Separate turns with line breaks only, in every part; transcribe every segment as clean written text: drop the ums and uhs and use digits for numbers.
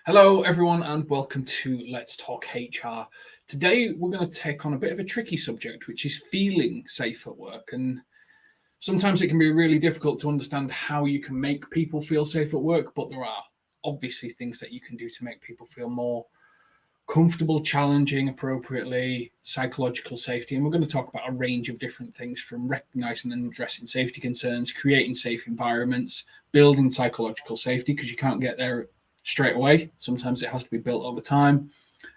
Hello, everyone, and welcome to Let's Talk HR. Today, we're going to take on a bit of a tricky subject, which is feeling safe at work. And sometimes it can be really difficult to understand how you can make people feel safe at work, but there are obviously things that you can do to make people feel more comfortable, challenging, appropriately, psychological safety. And we're going to talk about a range of different things, from recognizing and addressing safety concerns, creating safe environments, building psychological safety, because you can't get there straight away. Sometimes it has to be built over time,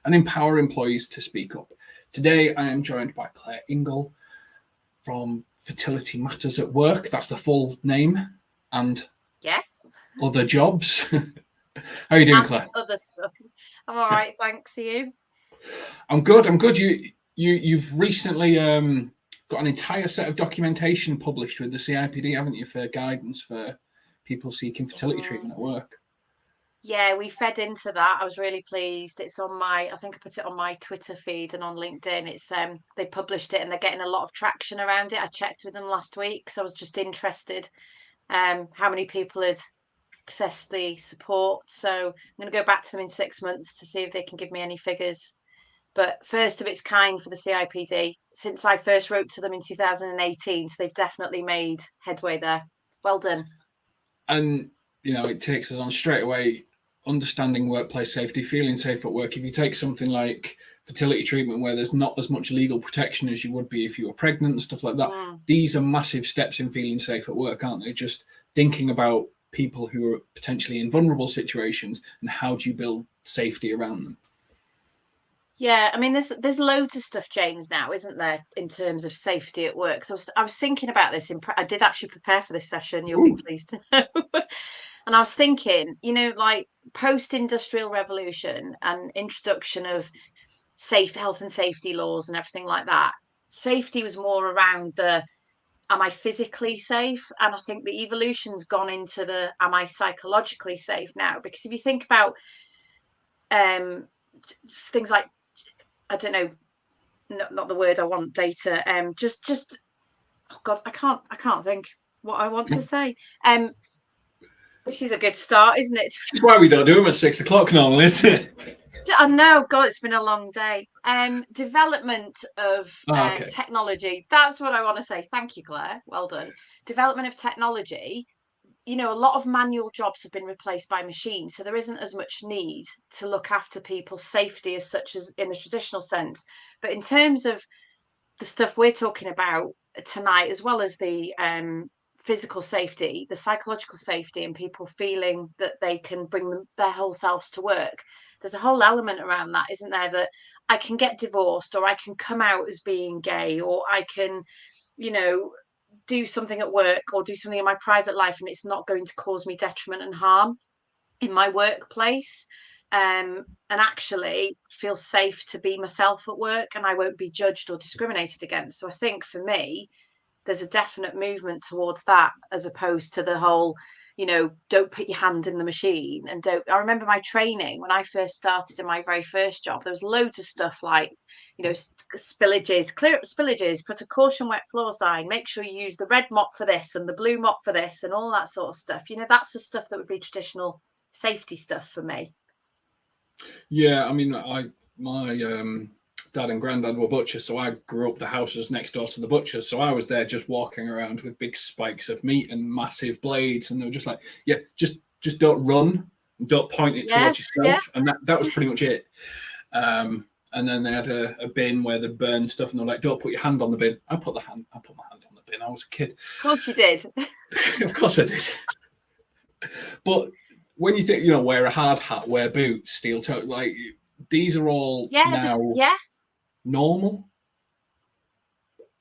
and empower employees to speak up. Today, I am joined by Claire Ingle from Fertility Matters at Work. That's the full name, and
Yes.
other jobs. How are you doing,
And
Claire?
other stuff. I'm all right, thanks. You?
I'm good. You've recently got an entire set of documentation published with the CIPD, haven't you, for guidance for people seeking fertility treatment at work?
Yeah, we fed into that. I was really pleased. It's on I think I put it on my Twitter feed and on LinkedIn. It's they published it and they're getting a lot of traction around it. I checked with them last week, so I was just interested how many people had accessed the support. So I'm going to go back to them in 6 months to see if they can give me any figures. But first of its kind for the CIPD since I first wrote to them in 2018. So they've definitely made headway there. Well done.
And it takes us on straight away, understanding workplace safety, feeling safe at work. If you take something like fertility treatment, where there's not as much legal protection as you would be if you were pregnant and stuff like that, these are massive steps in feeling safe at work, aren't they? Just thinking about people who are potentially in vulnerable situations and how do you build safety around them.
Yeah, I mean, there's loads of stuff, James, now, isn't there, in terms of safety at work? So I was thinking about this. I did actually prepare for this session. You'll be pleased to know. And I was thinking, like post-industrial revolution and introduction of safe health and safety laws and everything like that. Safety was more around am I physically safe? And I think the evolution's gone into am I psychologically safe now? Because if you think about things like, I don't know, not the word I want, data. Just oh God, I can't think what I want to say. Which is a good start, isn't it?
This is why we don't do them at 6 o'clock normally, isn't it?
I know, God, it's been a long day. Development of
Okay.
technology. That's what I want to say. Thank you, Claire. Well done. Development of technology. A lot of manual jobs have been replaced by machines, so there isn't as much need to look after people's safety as such as in the traditional sense. But in terms of the stuff we're talking about tonight, as well as the physical safety, the psychological safety, and people feeling that they can bring their whole selves to work. There's a whole element around that, isn't there? That I can get divorced, or I can come out as being gay, or I can, do something at work or do something in my private life, and it's not going to cause me detriment and harm in my workplace, and actually feel safe to be myself at work, and I won't be judged or discriminated against. So I think for me, there's a definite movement towards that, as opposed to the whole, don't put your hand in the machine. And don't, I remember my training when I first started in my very first job, there was loads of stuff like, spillages, clear up spillages, put a caution wet floor sign, make sure you use the red mop for this and the blue mop for this, and all that sort of stuff. That's the stuff that would be traditional safety stuff for me.
Yeah, I mean, my dad and granddad were butchers, so I grew up, the house was next door to the butchers, so I was there just walking around with big spikes of meat and massive blades, and they were just like, yeah, just don't run, don't point it towards yourself, and that was pretty much it. And then they had a bin where they burn stuff, and they're like, don't put your hand on the bin. I put my hand on the bin. I was a kid.
Of course you did.
Of course I did. But when you think, wear a hard hat, wear boots, steel toe, like these are all now normal.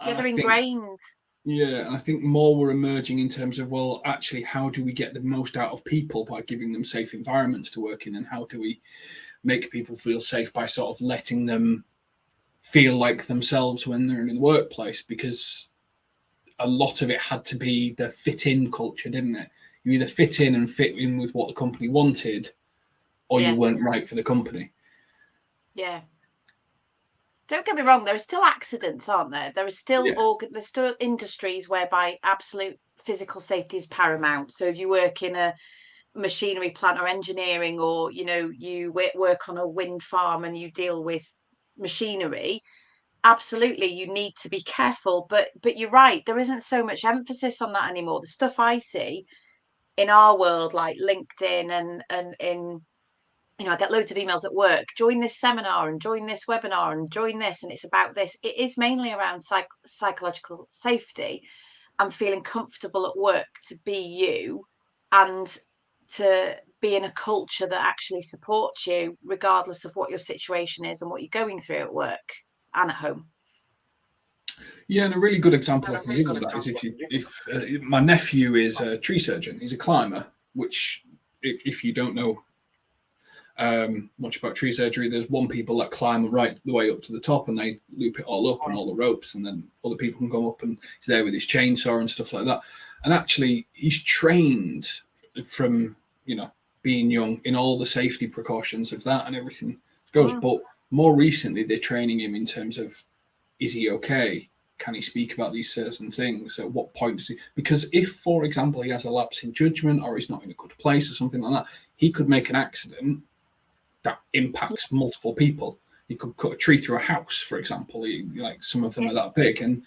Yeah, they're ingrained.
Yeah, and I think more were emerging in terms of, well, actually, how do we get the most out of people by giving them safe environments to work in, and how do we make people feel safe by sort of letting them feel like themselves when they're in the workplace? Because a lot of it had to be the fit-in culture, didn't it? You either fit in and fit in with what the company wanted, or you weren't right for the company.
Yeah. Don't get me wrong, there are still accidents, aren't there? There are still there's still industries whereby absolute physical safety is paramount. So if you work in a machinery plant or engineering, or you work on a wind farm and you deal with machinery, absolutely you need to be careful. But you're right, there isn't so much emphasis on that anymore. The stuff I see in our world, like LinkedIn and in I get loads of emails at work, join this seminar and join this webinar and join this, and it's about this. It is mainly around psychological safety and feeling comfortable at work to be you, and to be in a culture that actually supports you regardless of what your situation is and what you're going through at work and at home.
Yeah, and a really good example I can give of that is if my nephew is a tree surgeon, he's a climber, which if you don't know much about tree surgery, there's one people that climb right the way up to the top and they loop it all up and all the ropes, and then other people can go up, and he's there with his chainsaw and stuff like that. And actually he's trained from being young in all the safety precautions of that and everything goes. But more recently they're training him in terms of, is he okay? Can he speak about these certain things? At what point does he? Because if, for example, he has a lapse in judgment or he's not in a good place or something like that, he could make an accident that impacts multiple people. He could cut a tree through a house, for example. Like some of them are that big. And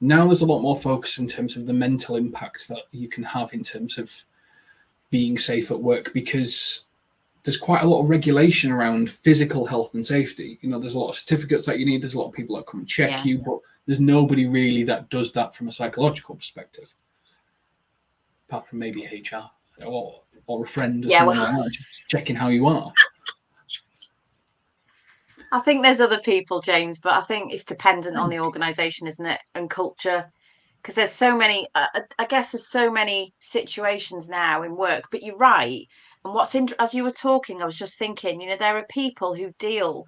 now there's a lot more focus in terms of the mental impact that you can have in terms of being safe at work, because there's quite a lot of regulation around physical health and safety. There's a lot of certificates that you need. There's a lot of people that come and check you, but there's nobody really that does that from a psychological perspective, apart from maybe HR or a friend or someone like that, checking how you are.
I think there's other people, James, but I think it's dependent on the organisation, isn't it, and culture. Because there's so many, I guess there's so many situations now in work. But you're right. And as you were talking, I was just thinking, there are people who deal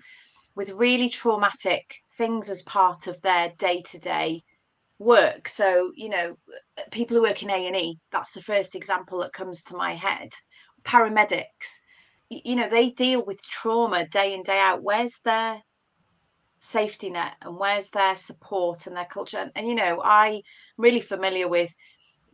with really traumatic things as part of their day-to-day work. So, people who work in A&E, that's the first example that comes to my head. Paramedics, they deal with trauma day in, day out. Where's their safety net and where's their support and their culture? And I'm really familiar with,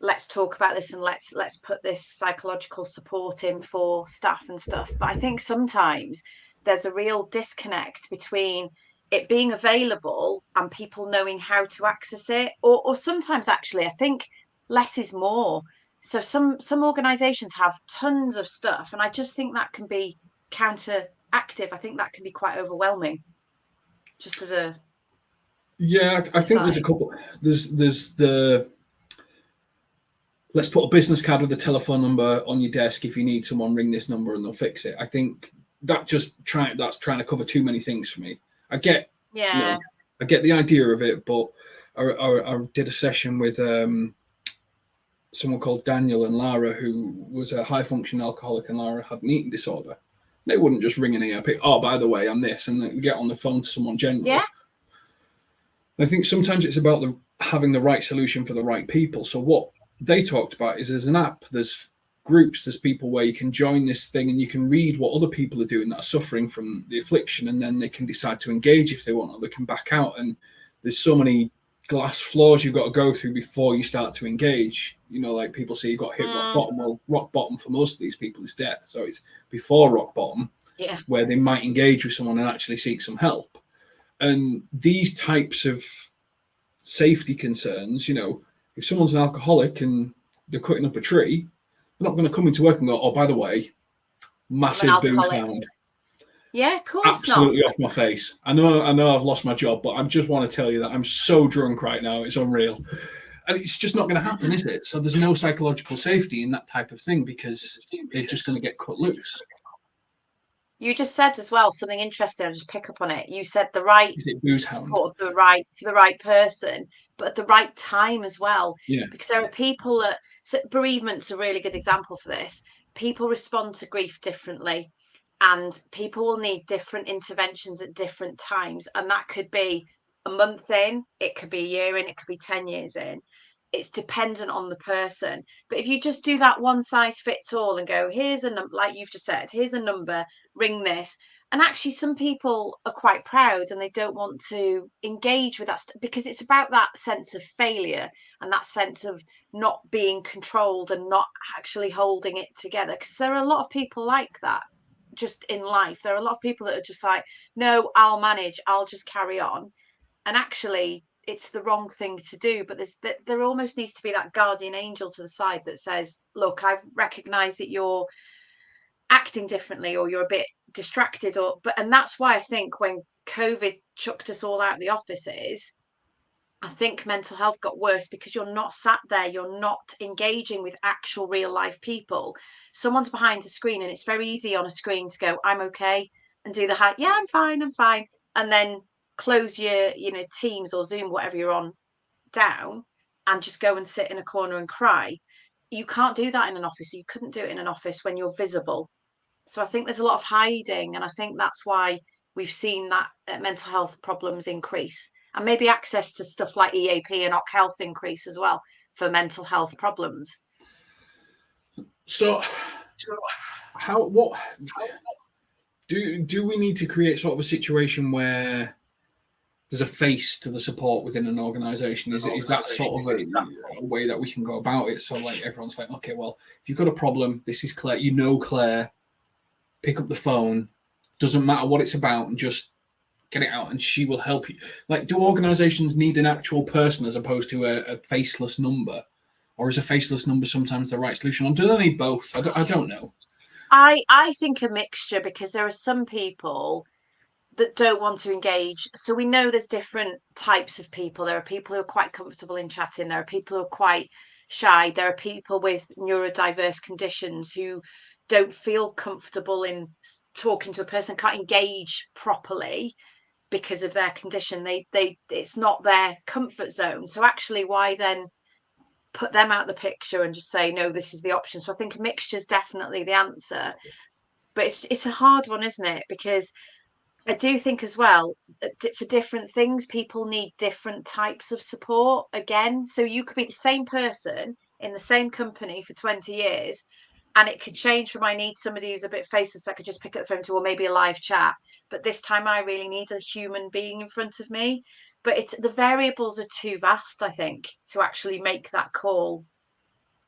let's talk about this and let's put this psychological support in for staff and stuff. But I think sometimes there's a real disconnect between it being available and people knowing how to access it, or sometimes actually I think less is more. So some organizations have tons of stuff, and I just think that can be counteractive. I think that can be quite overwhelming, just as a
I think there's a couple. There's the, let's put a business card with a telephone number on your desk. If you need someone, ring this number and they'll fix it. I think that's trying to cover too many things for me. I get I get the idea of it, but I did a session with someone called Daniel and Lara, who was a high functioning alcoholic, and Lara had an eating disorder. They wouldn't just ring an ERP. Oh, by the way, I'm this, and they get on the phone to someone generally.
Yeah.
I think sometimes it's about having the right solution for the right people. So what they talked about is there's an app, there's groups, there's people where you can join this thing and you can read what other people are doing that are suffering from the affliction, and then they can decide to engage if they want, or they can back out. And there's so many glass floors you've got to go through before you start to engage. Like people say you've got to hit rock bottom. Well, rock bottom for most of these people is death. So it's before rock bottom where they might engage with someone and actually seek some help. And these types of safety concerns, if someone's an alcoholic and they're cutting up a tree, they're not going to come into work and go, oh, by the way, massive booze hound.
Yeah, of course.
Absolutely off my face. I know I've lost my job, but I just want to tell you that I'm so drunk right now. It's unreal. And it's just not going to happen, is it? So there's no psychological safety in that type of thing, because they're just going to get cut loose.
You just said as well something interesting. I'll just pick up on it. You said the right support, for the right person, but at the right time as well.
Yeah.
Because there are people bereavement's a really good example for this. People respond to grief differently, and people will need different interventions at different times. And that could be a month in, it could be a year in, it could be 10 years in. It's dependent on the person. But if you just do that one size fits all and go, here's a number, like you've just said, here's a number, ring this, And actually, some people are quite proud and they don't want to engage with that because it's about that sense of failure and that sense of not being controlled and not actually holding it together. Because there are a lot of people like that just in life. There are a lot of people that are just like, no, I'll manage, I'll just carry on. And actually, it's the wrong thing to do. But there almost needs to be that guardian angel to the side that says, look, I've recognized that you're acting differently or you're a bit distracted and that's why I think when COVID chucked us all out the offices, I think mental health got worse because you're not sat there, you're not engaging with actual real life people. Someone's behind a screen and it's very easy on a screen to go, I'm okay, and do the high, yeah, I'm fine, and then close your, Teams or Zoom, whatever you're on, down and just go and sit in a corner and cry. You can't do that in an office. You couldn't do it in an office when you're visible. So I think there's a lot of hiding, and I think that's why we've seen that mental health problems increase, and maybe access to stuff like EAP and OC Health increase as well for mental health problems.
So, what do we need to create sort of a situation where there's a face to the support within an organization? Is that sort of a way that we can go about it? So like everyone's like, okay, well, if you've got a problem, this is Claire, Claire, pick up the phone, doesn't matter what it's about, and just get it out and she will help you. Like, do organizations need an actual person as opposed to a faceless number? Or is a faceless number sometimes the right solution? Or do they need both? I don't know.
I think a mixture, because there are some people that don't want to engage. So we know there's different types of people. There are people who are quite comfortable in chatting. There are people who are quite shy. There are people with neurodiverse conditions who don't feel comfortable in talking to a person, can't engage properly because of their condition. They it's not their comfort zone. So actually, why then put them out the picture and just say, no, this is the option? So I think a mixture is definitely the answer. But it's a hard one, isn't it? Because I do think as well, for different things, people need different types of support again. So you could be the same person in the same company for 20 years, and it could change from I need somebody who's a bit faceless, I could just pick up the phone to, or maybe a live chat. But this time I really need a human being in front of me. But the variables are too vast, I think, to actually make that call.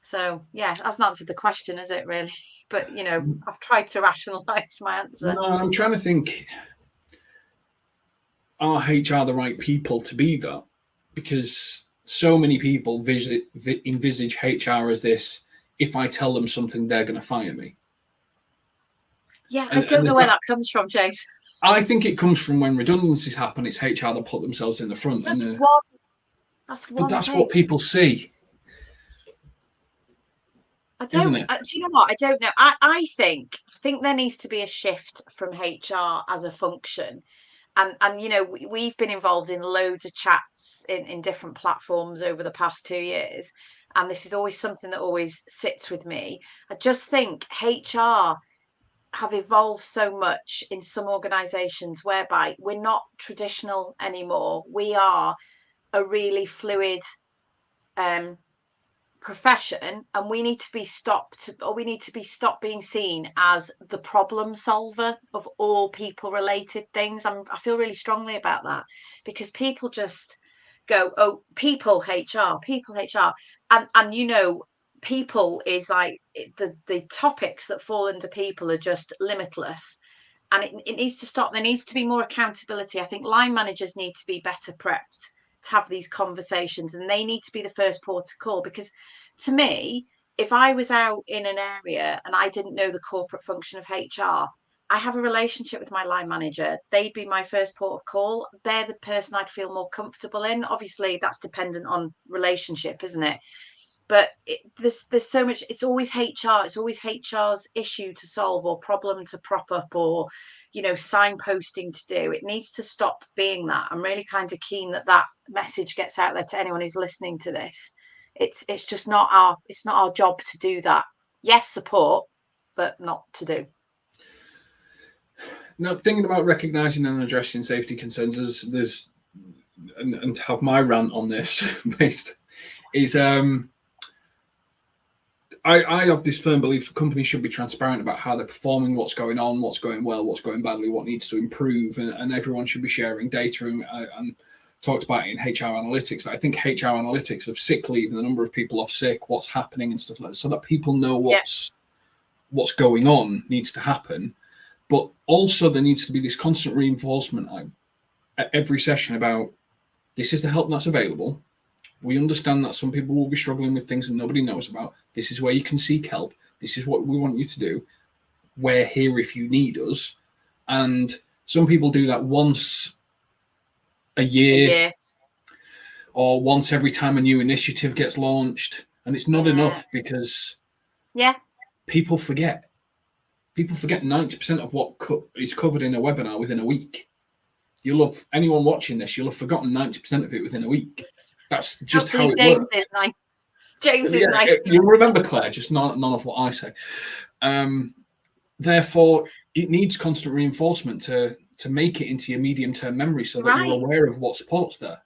So yeah, it hasn't answered the question, is it really? But I've tried to rationalize my answer.
No, I'm trying to think, are HR the right people to be that? Because so many people envisage HR as this, if I tell them something, they're going to fire me.
Yeah, I don't know where that comes from, James.
I think it comes from when redundancies happen, it's HR that put themselves in the front.
That's
and,
one.
But that's
thing.
what people see. Isn't it?
Do you know what? I don't know. I think there needs to be a shift from HR as a function. And we've been involved in loads of chats in different platforms over the past 2 years. And this is always something that always sits with me. I just think HR have evolved so much in some organizations whereby we're not traditional anymore. We are a really fluid profession, and we need to be stopped being seen as the problem solver of all people related things. I feel really strongly about that, because people just go, oh, people HR, and people is like the topics that fall under people are just limitless, and it needs to stop. There needs to be more accountability. I think line managers need to be better prepped to have these conversations, and they need to be the first port of call. Because to me, if I was out in an area and I didn't know the corporate function of HR, I have a relationship with my line manager. They'd be my first port of call. They're the person I'd feel more comfortable in. Obviously, that's dependent on relationship, isn't it? But there's so much. It's always HR. It's always HR's issue to solve, or problem to prop up, or signposting to do. It needs to stop being that. I'm really kind of keen that message gets out there to anyone who's listening to this. It's just not our job to do that. Yes, support, but not to do.
Now, thinking about recognizing and addressing safety concerns, there's and to have my rant on this based is I have this firm belief that companies should be transparent about how they're performing, what's going on, what's going well, what's going badly, what needs to improve, and everyone should be sharing data and talked about it in HR analytics. I think HR analytics of sick leave and the number of people off sick, what's happening and stuff like that, so that people know what's going on needs to happen. But also there needs to be this constant reinforcement at every session about this is the help that's available. We understand that some people will be struggling with things that nobody knows about. This is where you can seek help. This is what we want you to do. We're here if you need us. And some people do that once a year or once every time a new initiative gets launched. And it's not enough because people forget. People forget 90% of what is covered in a webinar within a week. You'll have anyone watching this, you'll have forgotten 90% of it within a week. That's just how it
James
works.
Is nice. James is nice.
You'll remember, Claire, just none of what I say. Therefore, it needs constant reinforcement to make it into your medium-term memory so that you're aware of what support's there.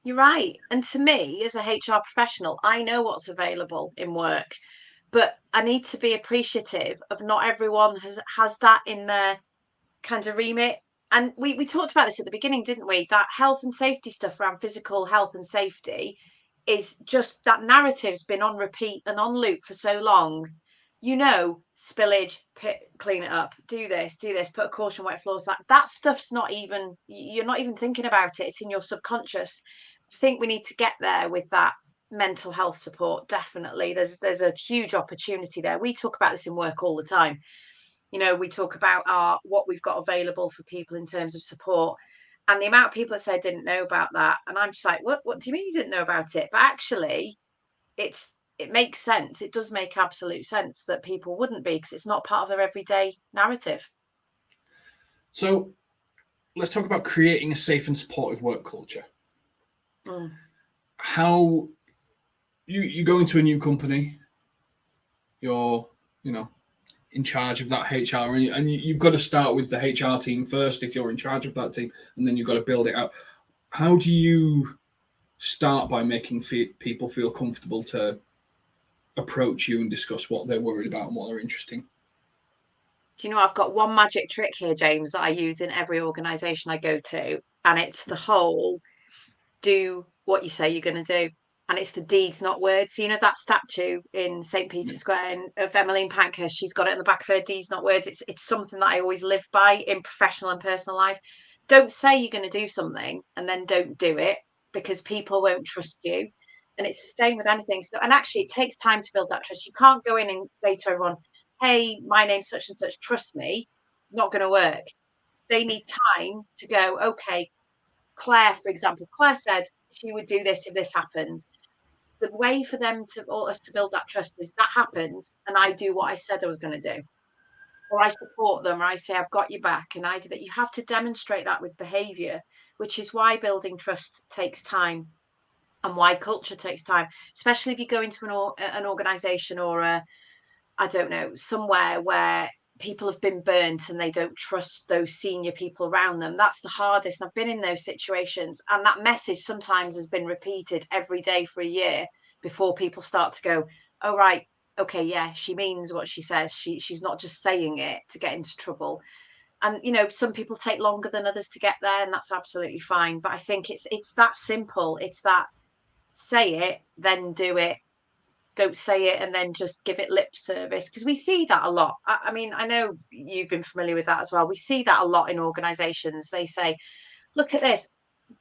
You're right. And to me, as a HR professional, I know what's available in work, but I need to be appreciative of not everyone has that in their kind of remit. And we talked about this at the beginning, didn't we? That health and safety stuff around physical health and safety is just that narrative's been on repeat and on loop for so long. Spillage, clean it up, do this, put a caution wet floors. That stuff's not even, you're not even thinking about it. It's in your subconscious. I think we need to get there with that mental health support. Definitely. There's a huge opportunity there. We talk about this in work all the time. We talk about what we've got available for people in terms of support, and the amount of people that say I didn't know about that, and I'm just like, what do you mean you didn't know about it? But actually, it makes sense. It does make absolute sense that people wouldn't be, because it's not part of their everyday narrative.
So let's talk about creating a safe and supportive work culture. How you go into a new company, you're in charge of that HR, and you've got to start with the HR team first if you're in charge of that team, and then you've got to build it out. How do you start by making people feel comfortable to approach you and discuss what they're worried about and what they're interested in?
Do you know, I've got one magic trick here, James, that I use in every organisation I go to, and it's the whole do what you say you're going to do. And it's the deeds, not words. So, that statue in St. Peter's Square of Emmeline Pankhurst, she's got it in the back of her, deeds, not words. It's something that I always live by in professional and personal life. Don't say you're going to do something and then don't do it, because people won't trust you. And it's the same with anything. So, and actually, it takes time to build that trust. You can't go in and say to everyone, hey, my name's such and such, trust me. It's not going to work. They need time to go, okay, Claire, for example, Claire said she would do this if this happened. The way for them us to build that trust is that happens and I do what I said I was going to do, or I support them, or I say I've got your back, and I do that. You have to demonstrate that with behavior, which is why building trust takes time and why culture takes time, especially if you go into an organization or I don't know, somewhere where people have been burnt and they don't trust those senior people around them. That's the hardest. I've been in those situations, and that message sometimes has been repeated every day for a year before people start to go, oh, right, okay, yeah, she means what she says. She's not just saying it to get into trouble. And some people take longer than others to get there, and that's absolutely fine. But I think it's that simple. It's that say it, then do it. Don't say it and then just give it lip service, because we see that a lot. I mean, I know you've been familiar with that as well. We see that a lot in organizations. They say, look at this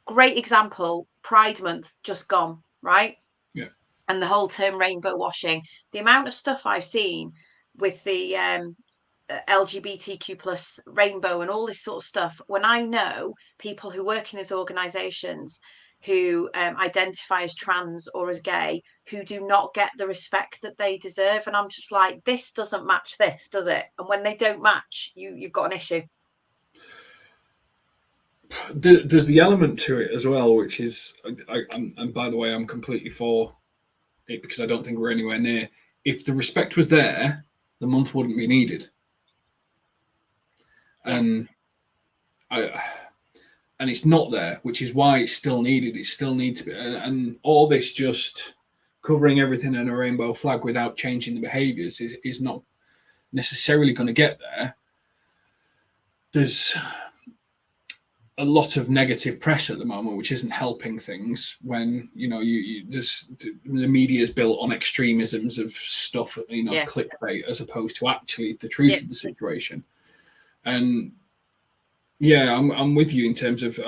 great example, Pride Month just gone, right?
Yeah.
And the whole term rainbow washing, the amount of stuff I've seen with the LGBTQ plus rainbow and all this sort of stuff, when I know people who work in these organizations who identify as trans or as gay, who do not get the respect that they deserve. And I'm just like, this doesn't match this, does it? And when they don't match, you've got an issue.
There's the element to it as well, which is, and by the way, I'm completely for it, because I don't think we're anywhere near. If the respect was there, the month wouldn't be needed. And it's not there, which is why it's still needed. It still needs to be, and all this just covering everything in a rainbow flag without changing the behaviors is not necessarily going to get there. There's a lot of negative press at the moment, which isn't helping things. When you just, the media is built on extremisms of stuff, clickbait, as opposed to actually the truth of the situation. And I'm with you in terms of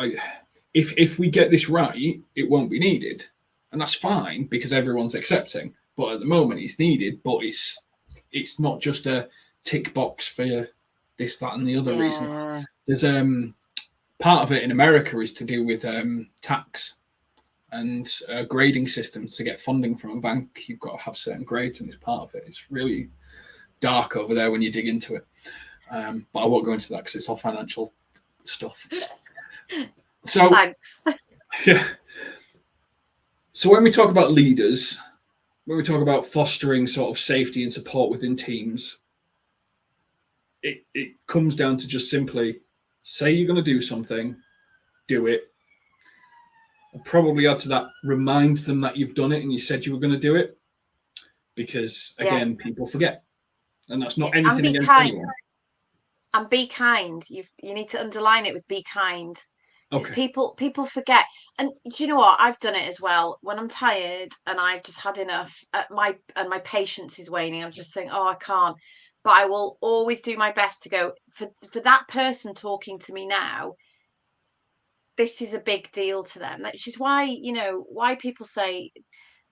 if we get this right, it won't be needed, and that's fine because everyone's accepting. But at the moment, it's needed. But it's not just a tick box for this, that, and the other reason. There's part of it in America is to do with tax and grading systems. To get funding from a bank, you've got to have certain grades, and it's part of it. It's really dark over there when you dig into it. But I won't go into that because it's all financial stuff. So
thanks.
Yeah. So when we talk about leaders, when we talk about fostering sort of safety and support within teams, it comes down to just simply say you're going to do something, do it. And probably add to that, remind them that you've done it and you said you were going to do it. Because again, people forget. And that's not anything against anyone.
And be kind. You need to underline it with be kind. Because
Okay.
people forget. And do you know what? I've done it as well. When I'm tired and I've just had enough, my patience is waning, I'm just saying, I can't. But I will always do my best to go, for that person talking to me now, this is a big deal to them. Which is why, why people say,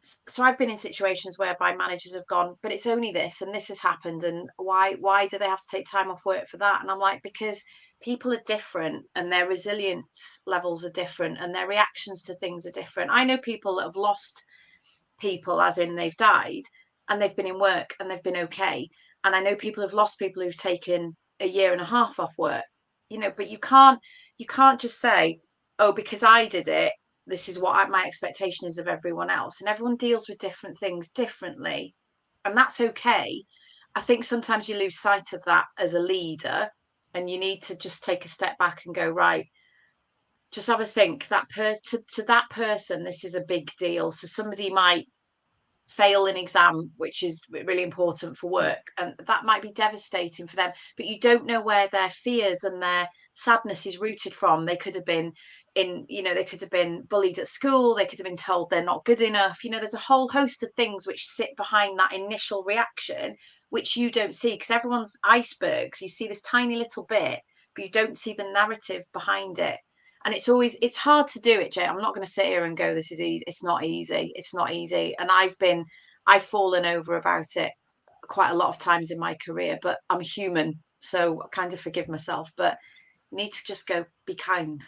so I've been in situations whereby managers have gone, but it's only this and this has happened, and why do they have to take time off work for that? And I'm like, because people are different and their resilience levels are different and their reactions to things are different. I know people that have lost people, as in they've died, and they've been in work and they've been okay. And I know people have lost people who've taken a year and a half off work, but you can't just say, oh, because I did it, this is what my expectation is of everyone else. And everyone deals with different things differently, and that's okay. I think sometimes you lose sight of that as a leader, and you need to just take a step back and go, right, just have a think. That to that person, this is a big deal. So somebody might fail an exam, which is really important for work, and that might be devastating for them, but you don't know where their fears and their sadness is rooted from. They could have been they could have been bullied at school, they could have been told they're not good enough. There's a whole host of things which sit behind that initial reaction, which you don't see, because everyone's icebergs. You see this tiny little bit, but you don't see the narrative behind it. And it's hard to do it, Jay. I'm not going to sit here and go, this is easy. It's not easy. And I've fallen over about it quite a lot of times in my career, but I'm human, so I kind of forgive myself. But need to just go, be kind.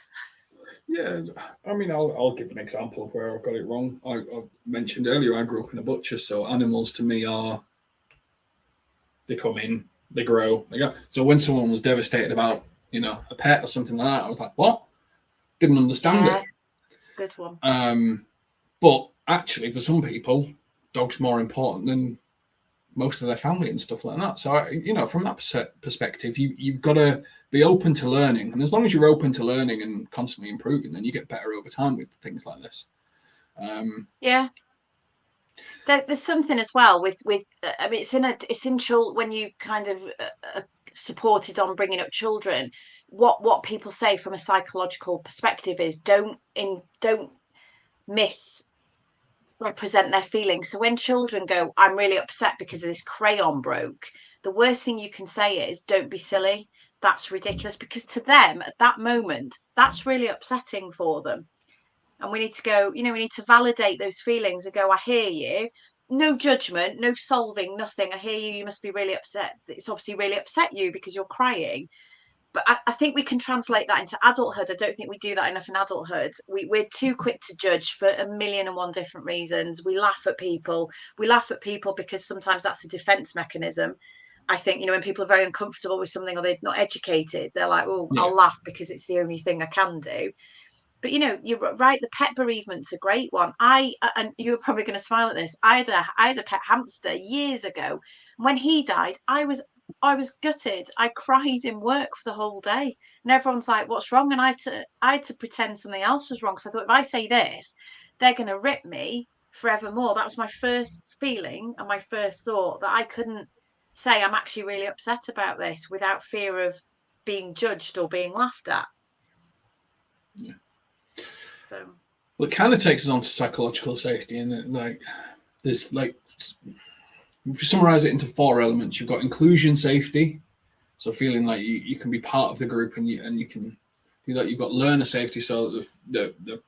Yeah, I mean, I'll give an example of where I got it wrong. I mentioned earlier I grew up in a butcher, so animals to me they come in, they grow, they go. So when someone was devastated about a pet or something like that, I was like, what? Didn't understand it.
It's a good one.
But actually, for some people, dogs more important than most of their family and stuff like that. So from that perspective, you've got to be open to learning, and as long as you're open to learning and constantly improving, then you get better over time with things like this.
There's something as well with I mean, it's essential when you kind of supported on bringing up children. What people say from a psychological perspective is don't misrepresent their feelings. So when children go, I'm really upset because this crayon broke, the worst thing you can say is, don't be silly, that's ridiculous, because to them at that moment that's really upsetting for them. And we need to go, we need to validate those feelings and go, I hear you. No judgment, no solving, nothing. I hear you. You must be really upset. It's obviously really upset you because you're crying. But I think we can translate that into adulthood. I don't think we do that enough in adulthood. We're too quick to judge for a million and one different reasons. We laugh at people. We laugh at people because sometimes that's a defense mechanism. I think, when people are very uncomfortable with something or they're not educated, they're like, oh, I'll laugh because it's the only thing I can do. But you're right. The pet bereavement's a great one. And you're probably going to smile at this. I had a pet hamster years ago. When he died, I was gutted. I cried in work for the whole day, and everyone's like, "What's wrong?" And I had to pretend something else was wrong. So I thought, if I say this, they're going to rip me. forevermore. That was my first feeling and my first thought, that I couldn't say I'm actually really upset about this without fear of being judged or being laughed at.
Yeah.
So,
well, it kind of takes us on to psychological safety, and like there's like, if you summarize it into 4 elements, you've got inclusion safety, so feeling like you can be part of the group and you can do that. You've got learner safety, so the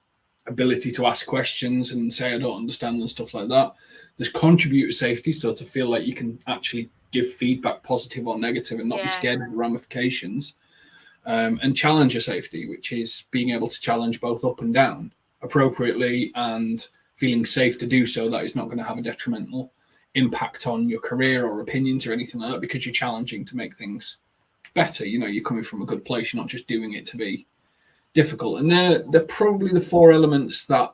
ability to ask questions and say I don't understand and stuff like that. There's contributor safety, so to feel like you can actually give feedback, positive or negative, and not be
yeah,
scared of the ramifications. And challenger safety, which is being able to challenge both up and down appropriately and feeling safe to do so, that is not going to have a detrimental impact on your career or opinions or anything like that, because you're challenging to make things better. You know, you're coming from a good place, you're not just doing it to be difficult. And they're probably the 4 elements that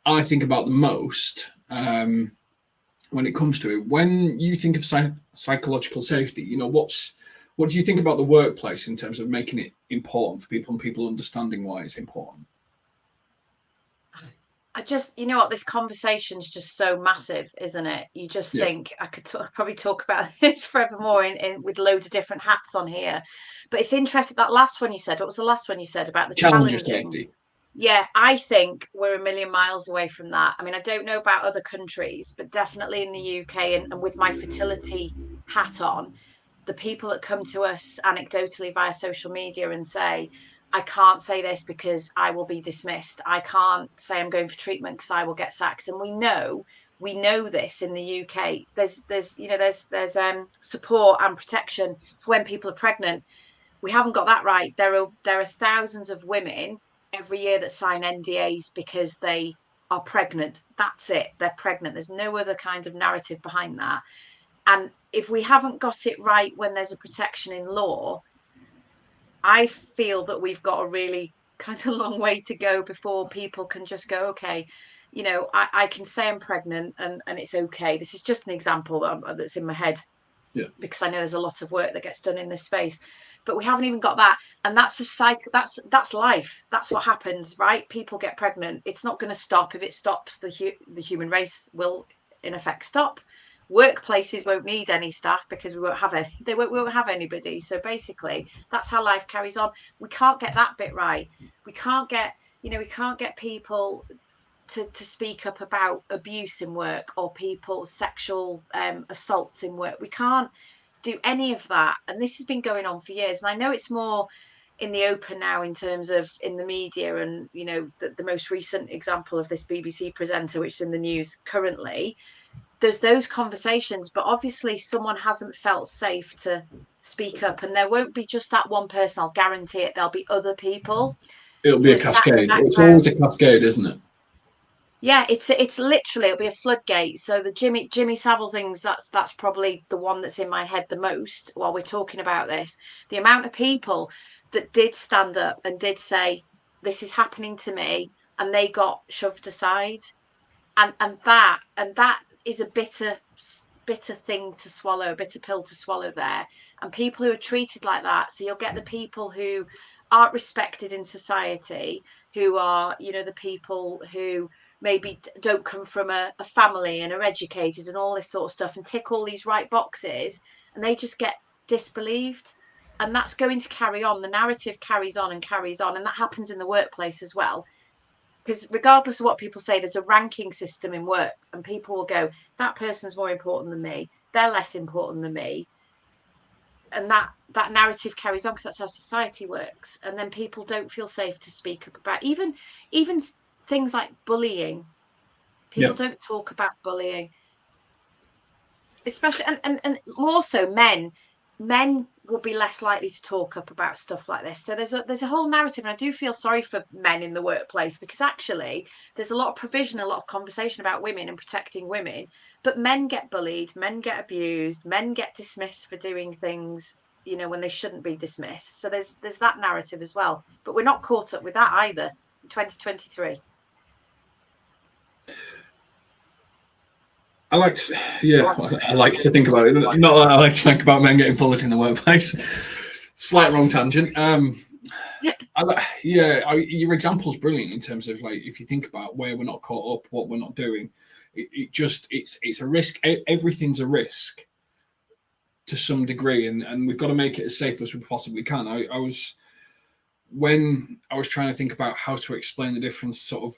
I think about the most when it comes to it. When you think of psychological safety, you know, what do you think about the workplace in terms of making it important for people and people understanding why it's important?
I just, you know what, this conversation's just so massive, isn't it? You just
Yeah,
think I could probably talk about this forevermore with loads of different hats on here. But it's interesting, that last one you said, what was the last one you said about the
challenger
challenging?
safety.
Yeah, I think we're a million miles away from that. I mean, I don't know about other countries, but definitely in the UK, and with my fertility hat on, the people that come to us anecdotally via social media and say, I can't say this because I will be dismissed. I can't say I'm going for treatment because I will get sacked. And we know this in the UK. There's support and protection for when people are pregnant. We haven't got that right. There are thousands of women every year that sign NDAs because they are pregnant. That's it. They're pregnant. There's no other kind of narrative behind that. And if we haven't got it right when there's a protection in law, I feel that we've got a really kind of long way to go before people can just go, okay, you know, I can say I'm pregnant and it's okay. This is just an example that's in my head,
Yeah,
because I know there's a lot of work that gets done in this space, but we haven't even got that. And that's that's life. That's what happens, right? People get pregnant. It's not going to stop. If it stops, the human race will in effect stop. Workplaces won't need any staff because we won't have any, we won't have anybody. So basically that's how life carries on. We can't get that bit right. We can't get, we can't get people to speak up about abuse in work or people's sexual assaults in work. We can't do any of that. And this has been going on for years. And I know it's more in the open now in terms of in the media, and the most recent example of this BBC presenter, which is in the news currently, there's those conversations, but obviously someone hasn't felt safe to speak up, and there won't be just that one person, I'll guarantee it. There'll be other people
it'll be
who
a
are sat in the
cascade. It's
background.
always a cascade, isn't it?
Yeah, it's literally, it'll be a floodgate. So the Jimmy Savile things, that's probably the one that's in my head the most while we're talking about this. The amount of people that did stand up and did say, this is happening to me, and they got shoved aside. And that is a bitter thing to swallow, a bitter pill to swallow there. And people who are treated like that, so you'll get the people who aren't respected in society, who are, the people who maybe don't come from a family and are educated and all this sort of stuff and tick all these right boxes, and they just get disbelieved. And that's going to carry on. The narrative carries on and carries on. And that happens in the workplace as well, because regardless of what people say, there's a ranking system in work, and people will go, that person's more important than me, they're less important than me. And that narrative carries on because that's how society works. And then people don't feel safe to speak up about even things like bullying.
Yeah,
People don't talk about bullying, especially, and more so men will be less likely to talk up about stuff like this. So there's a whole narrative, and I do feel sorry for men in the workplace, because actually there's a lot of provision, a lot of conversation about women and protecting women, but men get bullied, men get abused, men get dismissed for doing things when they shouldn't be dismissed. So there's that narrative as well, but we're not caught up with that either in 2023.
I like to, yeah, I like to think about it. Not that I like to think about men getting bullied in the workplace. Slight wrong tangent. Your example is brilliant in terms of like if you think about where we're not caught up, what we're not doing. It's a risk. Everything's a risk to some degree, and we've got to make it as safe as we possibly can. When I was trying to think about how to explain the difference, sort of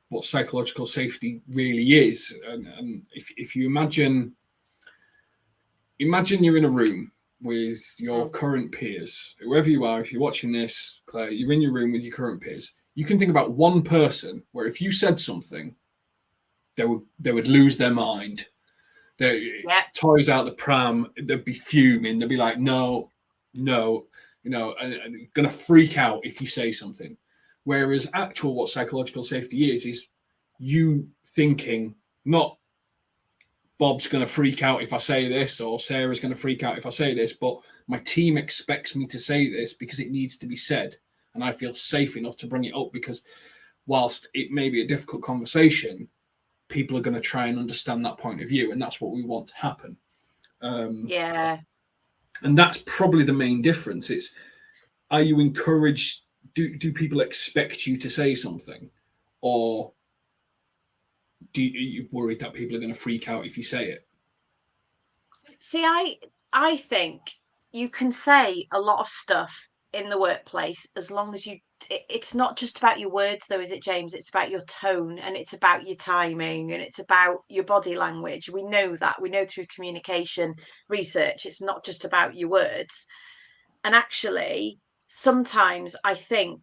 what psychological safety really is, and if you imagine you're in a room with your current peers, whoever you are. If you're watching this, Claire, you're in your room with your current peers. You can think about one person where if you said something, they would lose their mind. Toys out the pram, they'd be fuming. They'd be like, no, and going to freak out if you say something. Whereas what psychological safety is you thinking, not Bob's going to freak out if I say this, or Sarah's going to freak out if I say this, but my team expects me to say this because it needs to be said. And I feel safe enough to bring it up because whilst it may be a difficult conversation, people are going to try and understand that point of view. And that's what we want to happen.
Yeah.
And that's probably the main difference. It's, are you encouraged? Do people expect you to say something? Or are you worried that people are going to freak out if you say it?
See, I think you can say a lot of stuff in the workplace as long as it's not just about your words though, is it, James? It's about your tone, and it's about your timing, and it's about your body language. We know that. We know through communication research, it's not just about your words. And actually, sometimes I think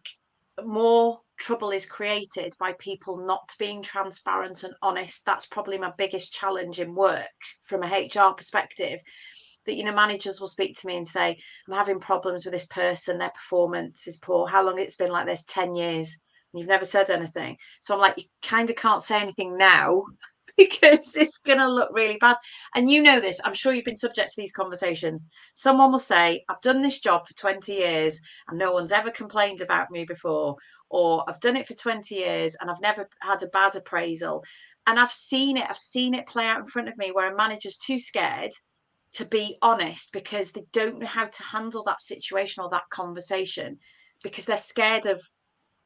more trouble is created by people not being transparent and honest. That's probably my biggest challenge in work from a HR perspective. That, managers will speak to me and say, I'm having problems with this person, their performance is poor. How long it's been like this? 10 years. And you've never said anything. So I'm like, you kind of can't say anything now because it's going to look really bad. And you know this, I'm sure you've been subject to these conversations. Someone will say, I've done this job for 20 years and no one's ever complained about me before. Or I've done it for 20 years and I've never had a bad appraisal. And I've seen it play out in front of me where a manager's too scared to be honest because they don't know how to handle that situation or that conversation because they're scared of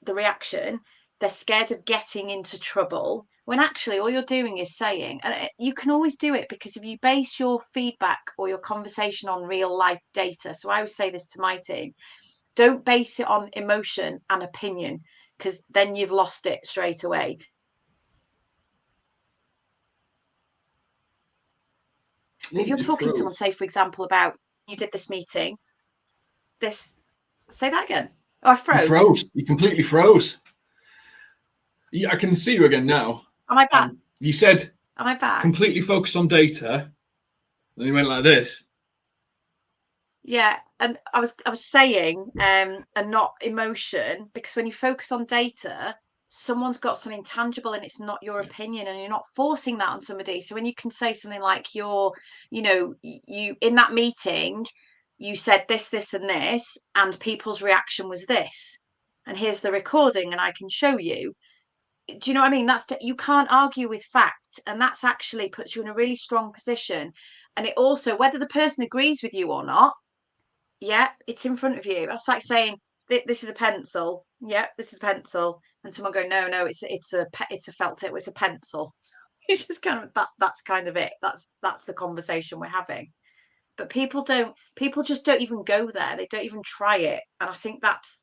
the reaction. They're scared of getting into trouble when actually all you're doing is saying, and you can always do it because if you base your feedback or your conversation on real life data. So I always say this to my team, don't base it on emotion and opinion because then you've lost it straight away. If you're talking to someone, say, for example, about you did this meeting, say that again. Oh, I froze.
You froze. You completely froze. Yeah, I can see you again now.
Am I back?
You said,
am I back?
Completely focus on data. And you went like this.
Yeah, and I was saying, and not emotion, because when you focus on data, someone's got something tangible and it's not your opinion and you're not forcing that on somebody. So when you can say something like you in that meeting, you said this and this, and people's reaction was this, and here's the recording and I can show you. Do you know what I mean? You can't argue with fact, and that's actually puts you in a really strong position. And it also, whether the person agrees with you or not, it's in front of you. That's like saying this is a pencil. This is a pencil, and someone go, no, it's a felt tip. It's a pencil. So it's just kind of that's kind of it. That's the conversation we're having. But people just don't even go there. They don't even try it, and I think that's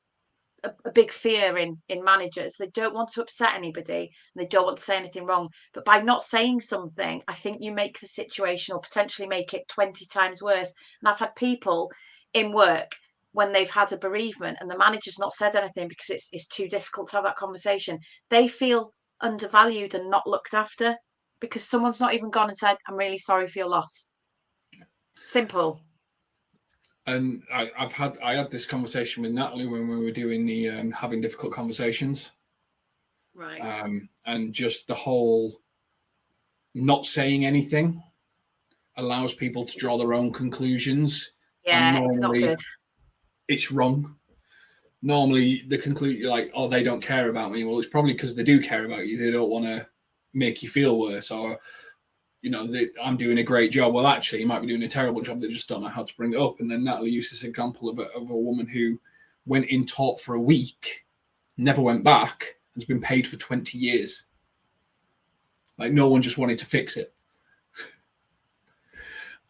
a big fear in managers. They don't want to upset anybody and they don't want to say anything wrong, but by not saying something, I think you make the situation or potentially make it 20 times worse. And I've had people in work when they've had a bereavement and the manager's not said anything because it's too difficult to have that conversation. They feel undervalued and not looked after because someone's not even gone and said, I'm really sorry for your loss. Simple.
And I had this conversation with Natalie when we were doing the having difficult conversations,
right?
And just the whole not saying anything allows people to draw their own conclusions.
Yeah, and it's not good.
It's wrong. Normally, the conclusion you're like, oh, they don't care about me. Well, it's probably because they do care about you. They don't want to make you feel worse, or I'm doing a great job. Well, actually, you might be doing a terrible job. They just don't know how to bring it up. And then Natalie used this example of a woman who went in, taught for a week, never went back, has been paid for 20 years. Like, no one just wanted to fix it.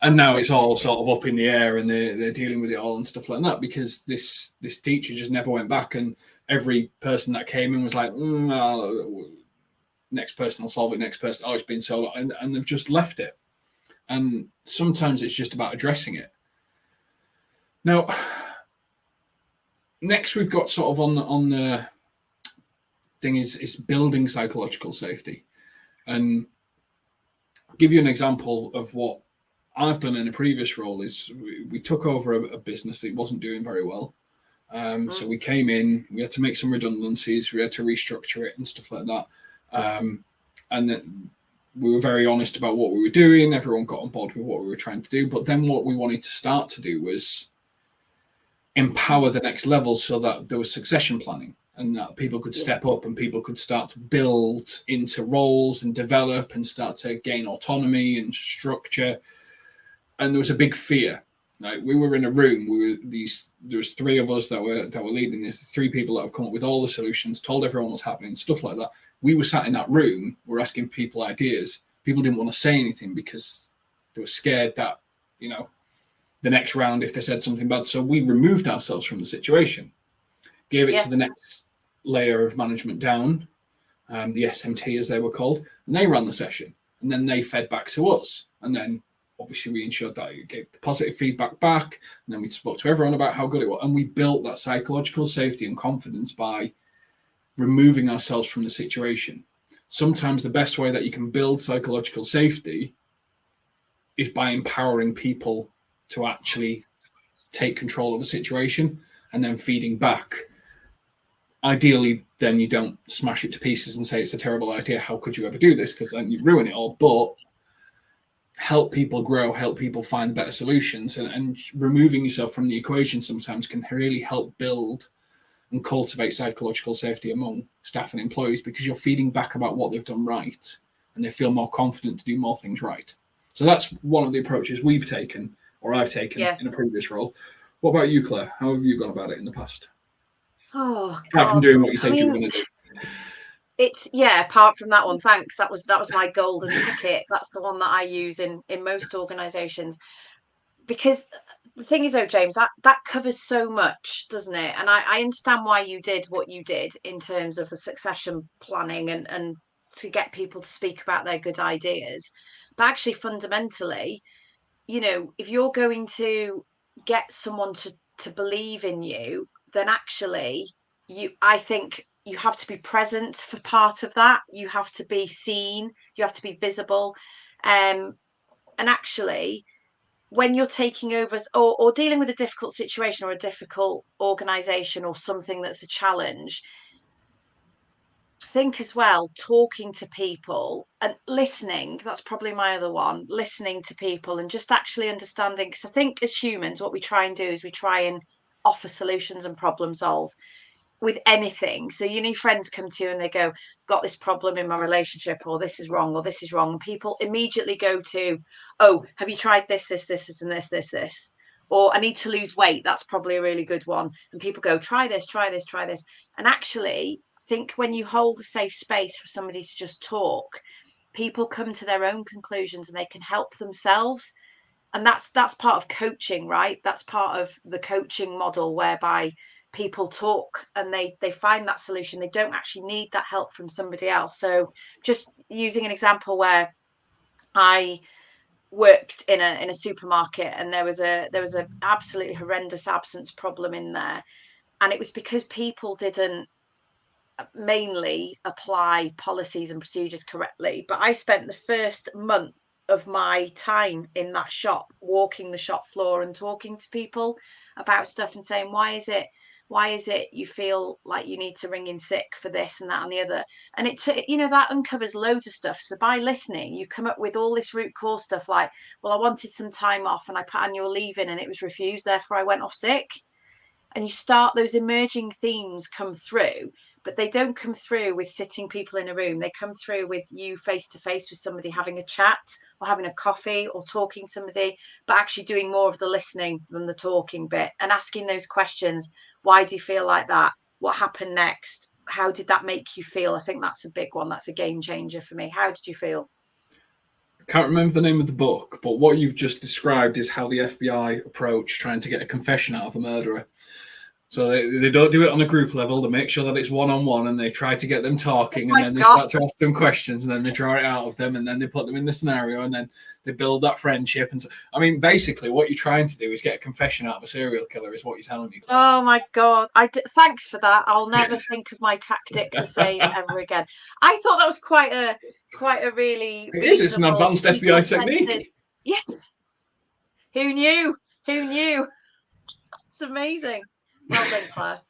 And now it's all sort of up in the air, and they're dealing with it all and stuff like that, because this teacher just never went back, and every person that came in was like, next person will solve it, next person, oh, it's been so long, and they've just left it. And sometimes it's just about addressing it. Now, next we've got sort of on the thing is building psychological safety. And I'll give you an example of what I've done in a previous role. Is we took over a business that wasn't doing very well. So we came in, we had to make some redundancies, we had to restructure it and stuff like that. And then we were very honest about what we were doing. Everyone got on board with what we were trying to do. But then what we wanted to start to do was empower the next level, so that there was succession planning, and that people could step up, and people could start to build into roles and develop and start to gain autonomy and structure. And there was a big fear. Like, we were in a room, there was three of us that were leading this, three people that have come up with all the solutions, told everyone what's happening, stuff like that. We were sat in that room, we're asking people ideas. People didn't want to say anything because they were scared that, the next round, if they said something bad. So we removed ourselves from the situation, gave it to the next layer of management down, the SMT as they were called, and they ran the session, and then they fed back to us. And then obviously we ensured that you gave the positive feedback back, and then we spoke to everyone about how good it was. And we built that psychological safety and confidence by removing ourselves from the situation. Sometimes the best way that you can build psychological safety is by empowering people to actually take control of a situation and then feeding back. Ideally, then you don't smash it to pieces and say it's a terrible idea, how could you ever do this, because then you ruin it all. But help people grow, help people find better solutions, and removing yourself from the equation sometimes can really help build and cultivate psychological safety among staff and employees, because you're feeding back about what they've done right, and they feel more confident to do more things right. So that's one of the approaches we've taken, or I've taken in a previous role. What about you, Claire? How have you gone about it in the past?
Oh,
apart from doing what you said you were going to do.
It's apart from that one, thanks. That was my golden ticket. That's the one that I use in most organizations, because the thing is, James, that covers so much, doesn't it? And I understand why you did what you did in terms of the succession planning and to get people to speak about their good ideas. But actually, fundamentally, if you're going to get someone to believe in you, then actually I think you have to be present for part of that. You have to be seen, you have to be visible. And actually, when you're taking over or dealing with a difficult situation or a difficult organization or something that's a challenge, I think as well, talking to people and listening, that's probably my other one, listening to people and just actually understanding. Because I think as humans, what we try and do is we try and offer solutions and problem solve with anything. So friends come to you and they go, got this problem in my relationship, or this is wrong, or this is wrong. And people immediately go to, oh, have you tried this, and this? Or I need to lose weight. That's probably a really good one. And people go, try this. And actually, I think when you hold a safe space for somebody to just talk, people come to their own conclusions and they can help themselves. And that's part of coaching, right? That's part of the coaching model, whereby people talk and they find that solution. They don't actually need that help from somebody else. So just using an example where I worked in a supermarket, and there was a absolutely horrendous absence problem in there, and it was because people didn't mainly apply policies and procedures correctly. But I spent the first month of my time in that shop walking the shop floor and talking to people about stuff and saying, why is it you feel like you need to ring in sick for this and that and the other? And that uncovers loads of stuff. So by listening, you come up with all this root cause stuff, like, well, I wanted some time off and I put annual leave in and it was refused, therefore I went off sick. And you start, those emerging themes come through, but they don't come through with sitting people in a room. They come through with you face to face with somebody, having a chat or having a coffee or talking to somebody, but actually doing more of the listening than the talking bit, and asking those questions. Why do you feel like that? What happened next? How did that make you feel? I think that's a big one. That's a game changer for me. How did you feel?
Can't remember the name of the book, but what you've just described is how the FBI approach trying to get a confession out of a murderer. So they don't do it on a group level. They make sure that it's one-on-one, and they try to get them
Oh
talking, and
my
then they
God.
start to ask them questions, and then they draw it out of them, and then they put them in the scenario, and then they build that friendship. And so, I mean, basically, what you're trying to do is get a confession out of a serial killer, is what you're telling me, Claire.
Oh my God. Thanks for that. I'll never think of my tactic the same ever again. I thought that was quite a really
It is. It's an
reasonable,
advanced FBI
people-centered.
technique.
Yeah. Who knew? Who knew? It's amazing. Well done, Claire.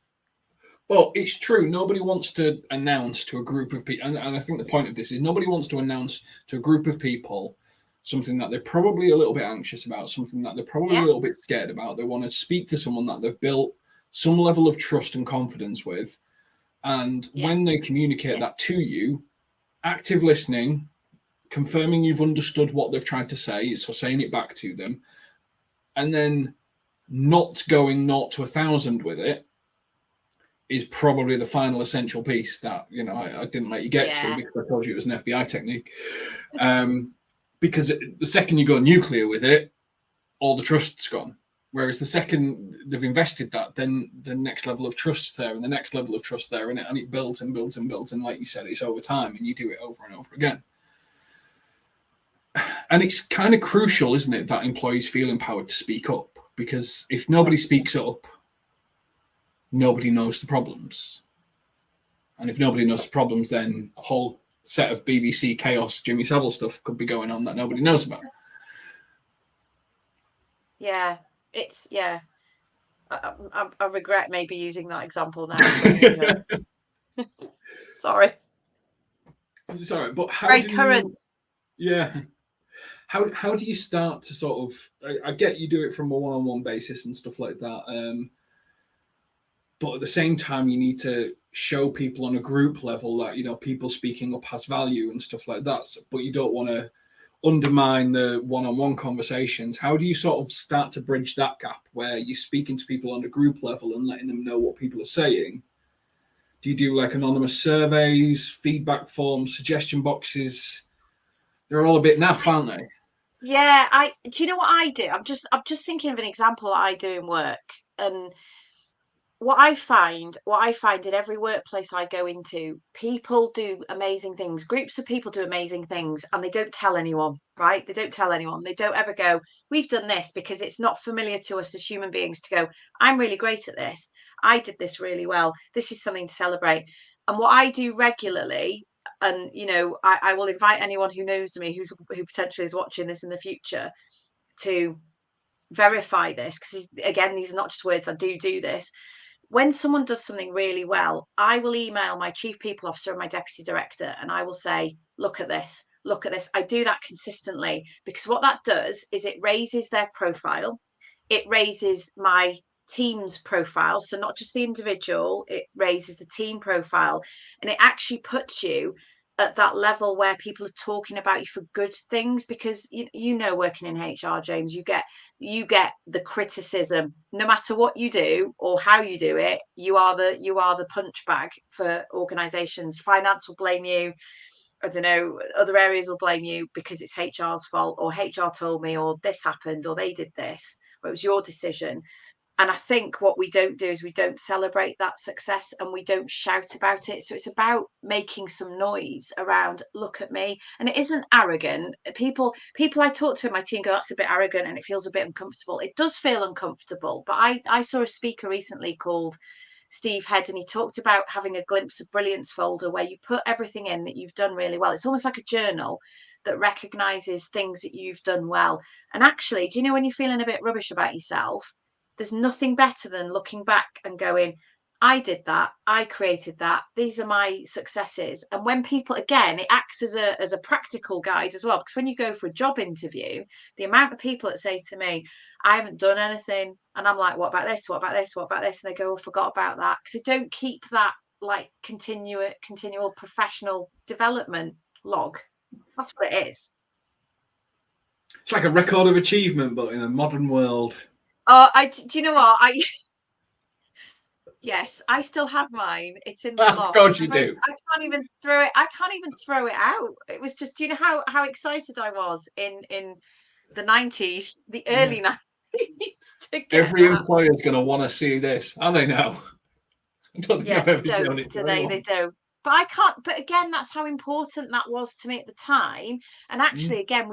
Well, it's true. Nobody wants to announce to a group of people, and I think the point of this is nobody wants to announce to a group of people something that they're probably a little bit anxious about, something that they're probably a
Yeah.
little bit scared about. They want to speak to someone that they've built some level of trust and confidence with. And
Yeah.
when they communicate that to you, active listening, confirming you've understood what they've tried to say, so saying it back to them, and then not going 0 to 1,000 with it is probably the final essential piece that I didn't let you get to,
Yeah.
because I told you it was an FBI technique. Because the second you go nuclear with it, all the trust's gone. Whereas the second they've invested that, then the next level of trust there, and the next level of trust there, and it builds and builds and builds. And like you said, it's over time, and you do it over and over again. And it's kind of crucial, isn't it, that employees feel empowered to speak up? Because if nobody speaks up, nobody knows the problems. And if nobody knows the problems, then a whole set of BBC chaos, Jimmy Savile stuff could be going on that nobody knows about.
Yeah. Yeah. I regret maybe using that example now. But sorry.
Sorry, but
It's
how
very
do
current.
how do you start to sort of? I get you do it from a one-on-one basis and stuff like that, but at the same time, you need to show people on a group level that people speaking up has value and stuff like that. But you don't want to undermine the one-on-one conversations. How do you sort of start to bridge that gap where you're speaking to people on a group level and letting them know what people are saying? Do you do like anonymous surveys, feedback forms, suggestion boxes? They're all a bit naff, aren't they?
Yeah, do you know what I do? I'm just thinking of an example that I do in work. And what I find in every workplace I go into, people do amazing things. Groups of people do amazing things, and they don't tell anyone, right? They don't tell anyone. They don't ever go, we've done this, because it's not familiar to us as human beings to go, I'm really great at this. I did this really well. This is something to celebrate. And what I do regularly, and I will invite anyone who knows me, who potentially is watching this in the future, to verify this, because again, these are not just words. I do this. When someone does something really well, I will email my chief people officer and my deputy director, and I will say, look at this, look at this. I do that consistently, because what that does is it raises their profile. It raises my team's profile. So not just the individual, it raises the team profile. And it actually puts you at that level where people are talking about you for good things, because working in HR, James, you get the criticism no matter what you do or how you do it. You are the punch bag for organizations. Finance will blame you. I don't know, other areas will blame you because it's HR's fault, or HR told me, or this happened, or they did this, or it was your decision. And I think what we don't do is we don't celebrate that success, and we don't shout about it. So it's about making some noise around, look at me. And it isn't arrogant. People I talk to in my team go, that's a bit arrogant and it feels a bit uncomfortable. It does feel uncomfortable. But I saw a speaker recently called Steve Head, and he talked about having a glimpse of brilliance folder where you put everything in that you've done really well. It's almost like a journal that recognizes things that you've done well. And actually, do you know, when you're feeling a bit rubbish about yourself, there's nothing better than looking back and going, I did that, I created that, these are my successes. And when people, again, it acts as a practical guide as well, because when you go for a job interview, the amount of people that say to me, I haven't done anything, and I'm like, what about this, what about this, what about this, and they go, oh, forgot about that, because they don't keep that like continual professional development log. That's what it is.
It's like a record of achievement, but in a modern world.
Do you know what? Yes, I still have mine. It's in the
Of
loft.
course you do.
I can't even throw it. I can't even throw it out. It was just, do you know how excited I was in the 90s, the
Yeah.
early 90s to get
Every
that.
employer is going to want to see this, and they know. I don't think
Yeah,
I've
they
ever shown
don't,
it to
do they? They
anyone.
don't. But I can't, but again, that's how important that was to me at the time. And
Mm.
actually, again,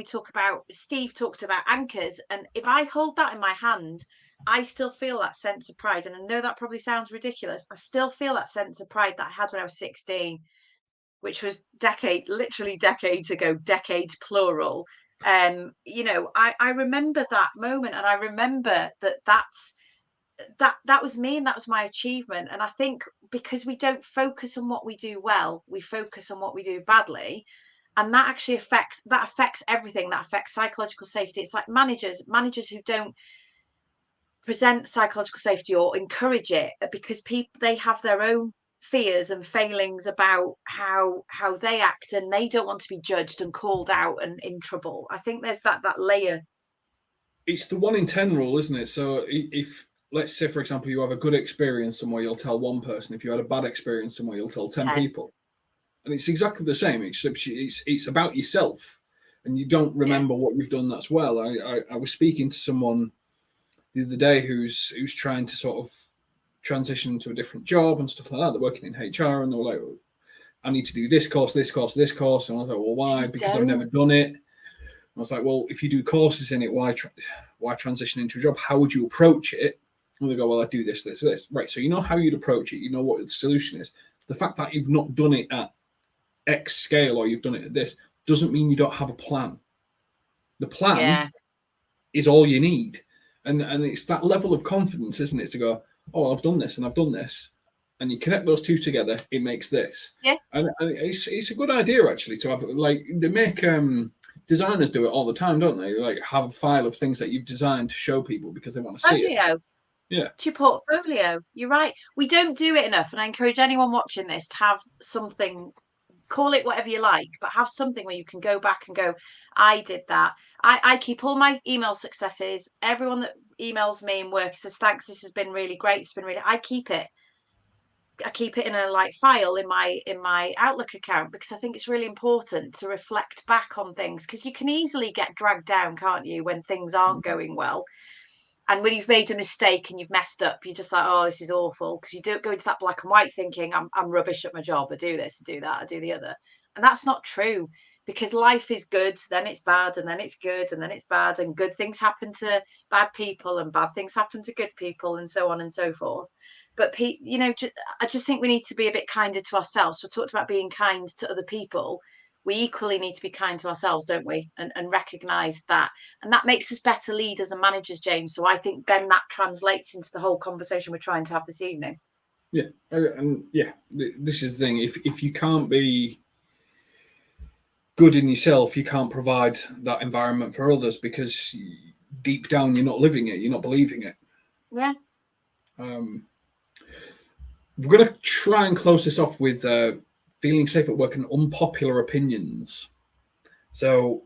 Steve talked about anchors. And if I hold that in my hand, I still feel that sense of pride. And I know that probably sounds ridiculous. I still feel that sense of pride that I had when I was 16, which was literally decades ago, decades plural. I remember that moment, and I remember that was me, and that was my achievement. And I think because we don't focus on what we do well, we focus on what we do badly, and that actually affects everything. That affects psychological safety. It's like managers who don't present psychological safety or encourage it, because people, they have their own fears and failings about how they act, and they don't want to be judged and called out and in trouble. I think there's that layer.
It's the 1 in 10 rule, isn't it? So if, let's say, for example, you have a good experience somewhere, you'll tell one person. If you had a bad experience somewhere, you'll tell 10
10.
people. And it's exactly the same, except it's about yourself, and you don't
Yeah.
remember what you've done that's well. I was speaking to someone the other day who's trying to sort of transition into a different job and stuff like that. They're working in HR, and they were like, I need to do this course, this course, this course. And I was like, well, why?
You
Because I've never
don't.
done it. I was like, well, if you do courses in it, why transition into a job? How would you approach it? And they go, well, I do this, this, this. Right. So you know how you'd approach it. You know what the solution is. The fact that you've not done it at X scale or you've done it at this doesn't mean you don't have a plan. The plan
Yeah.
is all you need. And it's that level of confidence, isn't it? To go, oh, well, I've done this and I've done this. And you connect those two together, it makes this.
Yeah.
And it's a good idea, actually, to have, like, they make designers do it all the time, don't they? Like, have a file of things that you've designed to show people because they want to see it.
Portfolio.
Yeah.
To your portfolio. You're right. We don't do it enough. And I encourage anyone watching this to have something, call it whatever you like, but have something where you can go back and go, I did that. I keep all my email successes. Everyone that emails me in work says, thanks, this has been really great. It's been really, I keep it in a like file in my Outlook account, because I think it's really important to reflect back on things, because you can easily get dragged down, can't you, when things aren't going well. And when you've made a mistake and you've messed up, you're just like, oh, this is awful, because you don't go into that black and white thinking I'm rubbish at my job, I do this, I do that, I do the other. And that's not true, because life is good, then it's bad, and then it's good, and then it's bad, and good things happen to bad people and bad things happen to good people, and so on and so forth. But I just think we need to be a bit kinder to ourselves. We talked about being kind to other people. We equally need to be kind to ourselves, don't we? And recognize that. And that makes us better leaders and managers, James. So I think then that translates into the whole conversation we're trying to have this evening.
Yeah. And yeah, this is the thing. If you can't be good in yourself, you can't provide that environment for others, because deep down you're not living it, you're not believing it.
Yeah.
We're going to try and close this off with feeling safe at work and unpopular opinions. So,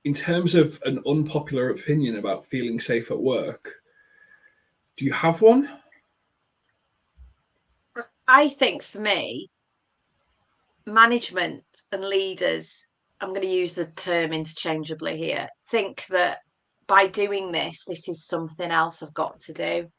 in terms of an unpopular opinion about feeling safe at work, do you have one?
I think for me, management and leaders, I'm going to use the term interchangeably here, think that by doing this is something else I've got to do.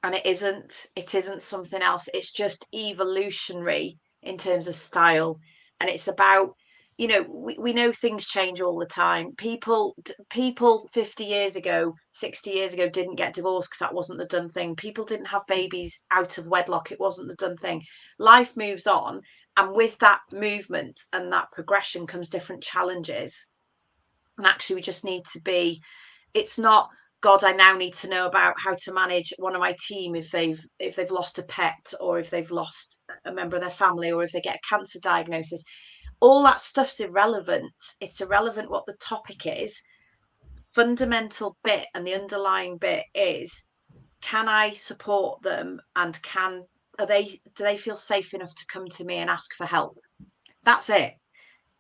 And it isn't something else. It's just evolutionary in terms of style. And it's about, we know things change all the time. People 50 years ago, 60 years ago didn't get divorced because that wasn't the done thing. People didn't have babies out of wedlock. It wasn't the done thing. Life moves on. And with that movement and that progression comes different challenges. And actually, we just need to be, it's not, God, I now need to know about how to manage one of my team if they've lost a pet, or if they've lost a member of their family, or if they get a cancer diagnosis. All that stuff's irrelevant. It's irrelevant what the topic is. Fundamental bit and the underlying bit is, can I support them, and can do they feel safe enough to come to me and ask for help? That's it.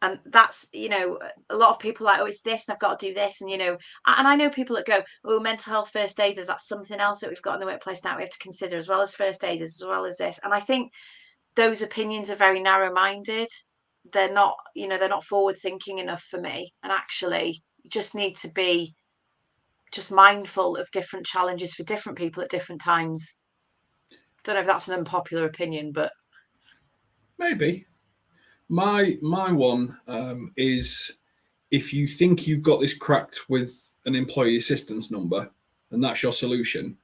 And that's, a lot of people are like, oh, it's this and I've got to do this. And, and I know people that go, oh, mental health first aiders, that's something else that we've got in the workplace now we have to consider, as well as first aiders, as well as this. And I think those opinions are very narrow minded. They're not, they're not forward thinking enough for me. And actually, you just need to be just mindful of different challenges for different people at different times. Don't know if that's an unpopular opinion, but
maybe. My one is, if you think you've got this cracked with an employee assistance number and that's your solution,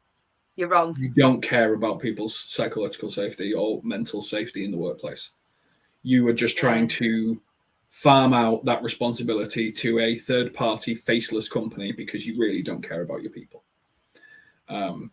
you're wrong.
You don't care about people's psychological safety or mental safety in the workplace. You are just trying to farm out that responsibility to a third-party faceless company because you really don't care about your people. And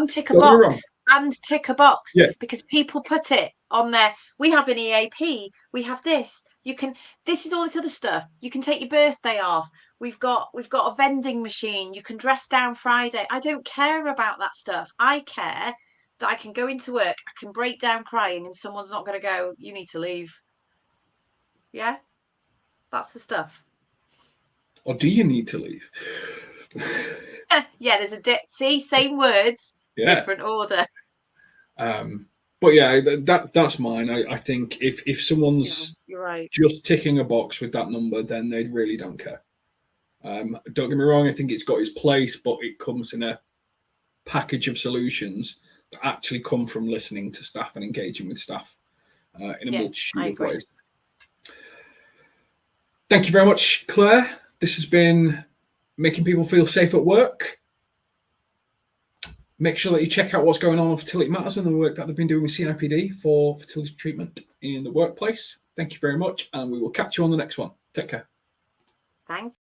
tick a box. And tick a box.
Yeah.
Because people put it on there. We have an EAP. We have this. This is all this other stuff. You can take your birthday off. We've got a vending machine. You can dress down Friday. I don't care about that stuff. I care that I can go into work, I can break down crying, and someone's not going to go, you need to leave. Yeah? That's the stuff.
Or do you need to leave?
Yeah, there's a see, same words, different order.
But yeah, that's mine. I think if someone's
you're right,
just ticking a box with that number, then they really don't care. Don't get me wrong, I think it's got its place, but it comes in a package of solutions that actually come from listening to staff and engaging with staff in a multitude of ways. Thank you very much, Claire. This has been making people feel safe at work. Make sure that you check out what's going on Fertility Matters and the work that they've been doing with CIPD for fertility treatment in the workplace. Thank you very much, and we will catch you on the next one. Take care.
Thank